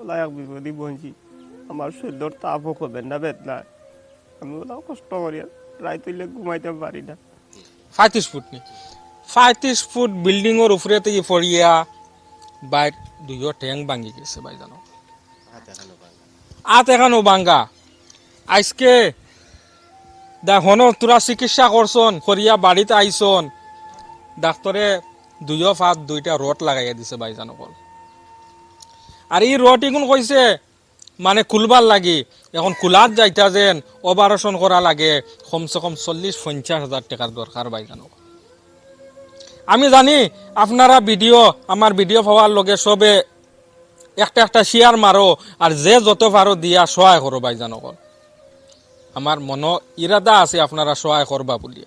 OLA এক বিপদে বঞ্চি আমার শরীর তাপও কবেন না বেদনা আমি ওলাও কষ্ট করি রায় তুললে ঘুমাইতে পারি না 35 ফুট নি 35 ফুট বিল্ডিংর উপরে থেকে পড়িয়া বাইর দুইও ঠ্যাং ভাঙি গেছে ভাই জানো আত এখানো ভাঙ্গা আজকে দেখুন তোরা চিকিৎসা করছন করিয়া বাড়িতে আইসন ডাক্তরে দুইও ফাত দুইটা রড লাগাইয়া দিছে ভাই জানো আর এই রড ইগুন কইছে মানে খুলবার লাগি এখন কুলাত যাইতা যেন অপারেশন করা লাগে কমসে কম 40-50 হাজার টাকার দরকার ভাই জানো আমি জানি আপনারা আমার ভিডিও পাওয়ার লগে সবে একটা একটা শেয়ার মারো আর যে যত পারো দিয়া সহায় করো ভাই জানো আমার মনো ইরাদা আছে আপনারা সহায় করবা বলি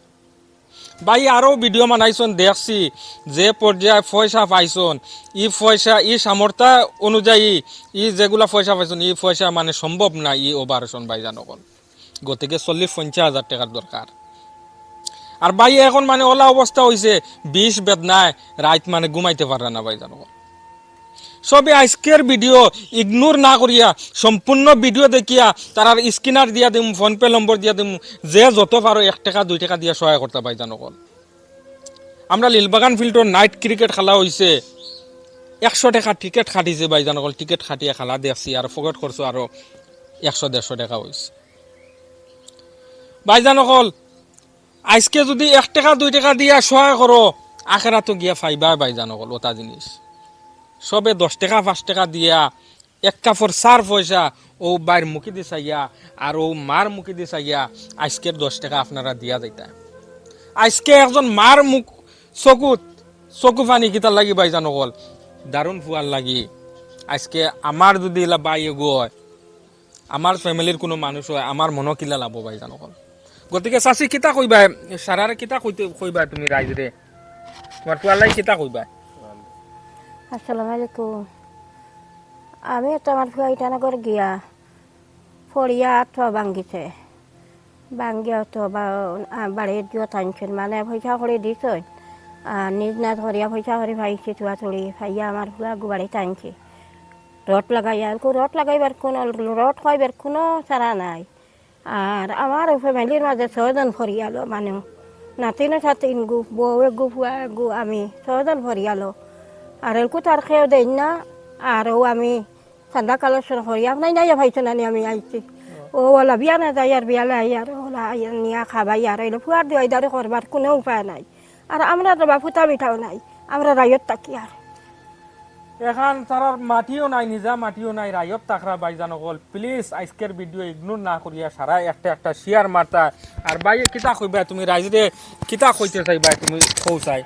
ভাই আরও ভিডিও বানাইছন দেখছি যে পর্যায়ে পয়সা পাইছন ই পয়সা ই সামর্থ্য অনুযায়ী ই যেগুলা পয়সা পাইছন ই পয়সা মানে সম্ভব না ই অপারেশন ভাই জানো গতিকে 40-50 হাজার টাকার দরকার আর ভাই এখন মানে ওলা অবস্থা হয়েছে 20 বেদনায় রাত মানে ঘুমাইতে পারে না ভাই জানো সবে আজকের ভিডিও ইগনোর না করিয়া সম্পূর্ণ ভিডিও দেখিয়া তার স্ক্যানার দিয়া দিম ফোনপে নম্বর দিয়া দিম যে যত পারো 1 টাকা 2 টাকা দিয়া সহায় করতে ভাই জানো আমরা লীলবাগান ফিল্ডর নাইট ক্রিকেট খেলা হয়েছে 100 টাকা টিকিট খাটিছে ভাই জানো টিকিট খাটিয়া খেলা দেখছি আর ফকেট করছো আরো 100-150 টাকা হয়েছে ভাই জানো আজকে যদি 1 টাকা 2 টাকা দিয়া সহায় করো আখেরা তো গিয়া ফাইবা ভাই জানো ওটা জিনিস সবে 10 টাকা 5 টাকা দিয়া এক কাপড় 4 পয়সা ও বাইর মুখি দি চাইয়া আর ও মার মুখি দি চাইয়া আজকের 10 টাকা আপনারা দিয়া যাইতা আজকে একজন মার মুখ চকু পানি কিতার লাগি ভাই জানো দারুণ ফুয়ার লাগি আজকে আমার যদি এলা বাই হয় আমার ফ্যামিলির কোনো মানুষ হয় আমার মনো কিলা লাভ ভাই জানো গতিকে চাচি কিতা কইবা সারারে কিতা কইবা তুমি রাইজরে তোমার ফুয়ার লাগি কিতা কইবা আসসালামু আলাইকুম আমি তো আমার ফুয়া ইটানগর গিয়া ফড়িয়া তো ভাঙ্গিছে ভাঙ্গিয়া তো বাড়ির দিও টানছেন মানে পয়সা করে দিছ নিজ না ধরিয়া পয়সা করে ভাইছি থুয়া থড়ি ভাইয়া আমার ফুয়া বাড়ি টানছে রড লাগাইয়া রড লাগাইবার কোনো রড খাইবার কোনো চারা নাই আর আমার ফ্যামিলির মাঝে 6 জন ফরিয়ালো মানুষ নাতিনো সাতিন গু বউ গু ফুয়া গু আমি 6 জন ফরিয়ালো আর এলকু তার খেয়েও দেই না আরও আমি ঠান্ডা কালেকশন করি আপনার নাই ভাইছো না আমি আইছি ও ওলা বিয়া না যাই আর বিয়ালে আই আর ওলা নিয়া খাবাই আর এলো ফুয়ার দিয়ে দাঁড়ে করবার কোনো উপায় নাই আর আমরা তো বা ফুটা মিঠাও নাই আমরা রায়ত থাকি আর এখন তারার মাটিও নাই নিজা মাটিও নাই রায়ত তাকরা ভাই জানো প্লিজ আজকের ভিডিও ইগনোর না করিয়া সারা একটা শেয়ার মারতা আর ভাই কিতা কইবা তুমি রাইজরে কিতা কইতে চাই ভাই তুমি কও চাই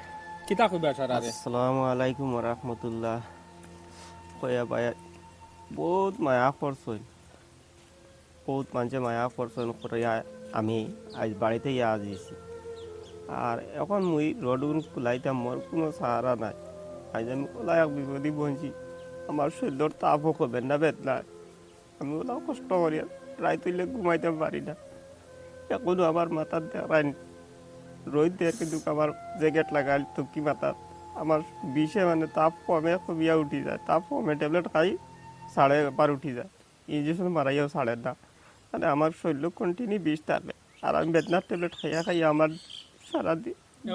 কিতা কইবা সারারে আসসালামু আলাইকুম ওয়া রাহমাতুল্লাহ কয়া ভাই বহুত মায়া করছই বহুত মানুষে মায়া করছন করিয়া আমি আজ বাড়িতে আসিছি আর এখন মুই রোডগুলো খুলাইতাম মোর কোনো সাহারা নাই আজ আমি ওলা এক বিপদে বঞ্চি আমার শরীর তাপও কবেন না বেদনা আমি ওলাও কষ্ট করি রায় তুললে ঘুমাইতে পারি না এখনো আমার মাথার দেখায় রোদ দিয়ে কিন্তু আমার জ্যাকেট লাগাই টুকি মাথার আমার বিষে মানে তাপ কমে কমিয়া উঠি যায় তাপ কমে ট্যাবলেট খাই 12:30 উঠি যায় ইঞ্জেকশন মারাইয়াও 9:30 মানে আমার শরীর কন্টিনিউ বিষ থাকে আর আমি বেদনার ট্যাবলেট খাইয়া আমার সারা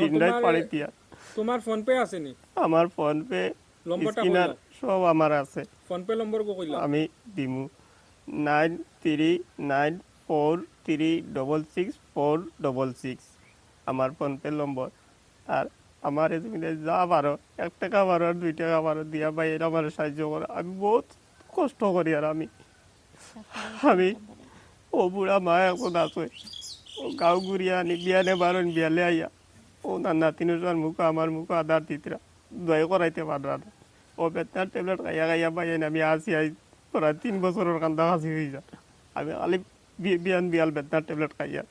দিন রাত পাড়ে দিয়া তোমার ফোন পে আছে নি আমার ফোন পে স্ক্যানার সব আমার আছে ফোন পে নম্বর কো কইলা আমি দিমু 9394366466 আমার ফোন পে নম্বর আর আমার তুমি যা পারো 1 টাকা পারো আর 2 টাকা পারো দিয়া ভাই এরা আমার সাহায্য করো আমি বহুত কষ্ট করি আর আমি ও বুড়া মা এখন আছে ও গাঁও ঘুরিয়া আনি বিয়ানে বারণ বিয়ালে আইয়া ও নাতিনুটার মুখ আমার মুখ আদার তিতরা দয়া করাইতে পারা না ও বেতনার ট্যাবলেট খাইয়া খাইয়া পাই আমি আসি আই প্রায় 3 বছরের কান্দা হাসি হয়ে যা আমি খালি বিয়াল বেতনার ট্যাবলেট খাইয়া